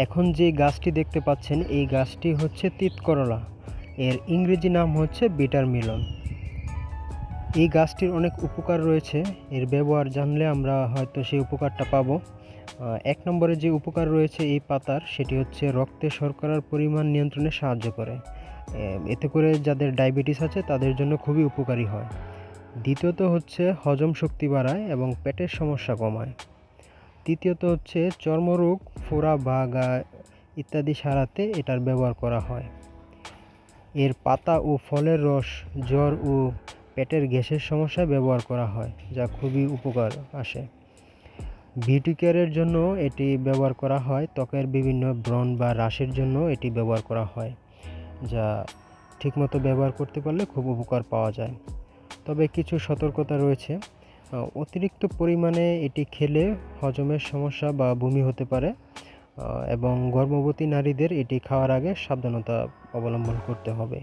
এখন যে গাছটি দেখতে পাচ্ছেন এই গাছটি হচ্ছে তিত করলা। এর ইংরেজি নাম হচ্ছে বিটার মিলন। এই গাছটির অনেক উপকার রয়েছে, এর ব্যবহার জানলে আমরা হয়তো সেই উপকারটা পাবো। ১ নম্বরে যে উপকার রয়েছে এই পাতার, সেটি হচ্ছে রক্তে শর্করার পরিমাণ নিয়ন্ত্রণে সাহায্য করে। এতে করে যাদের ডায়াবেটিস আছে তাদের জন্য খুবই উপকারী হয়। দ্বিতীয়ত হচ্ছে হজম শক্তি বাড়ায় এবং পেটের সমস্যা কমায়। তৃতীয়ত হচ্ছে চর্মরোগ, ফোড়া বা ঘা ইত্যাদি সারাতে এটার ব্যবহার করা হয়। এর পাতা ও ফলের রস জ্বর ও পেটের গ্যাসের সমস্যায় ব্যবহার করা হয়, যা খুবই উপকার আসে। বিউটি কেয়ারের জন্য এটি ব্যবহার করা হয়, ত্বকের বিভিন্ন ব্রণ বা রাশের জন্য এটি ব্যবহার করা হয়, যা ঠিকমতো ব্যবহার করতে পারলে খুব উপকার পাওয়া যায়। তবে কিছু সতর্কতা রয়েছে। অতিরিক্ত পরিমাণে এটি খেলে হজমের সমস্যা বা বমি হতে পারে, এবং গর্ভবতী নারীদের এটি খাওয়ার আগে সাবধানতা অবলম্বন করতে হবে।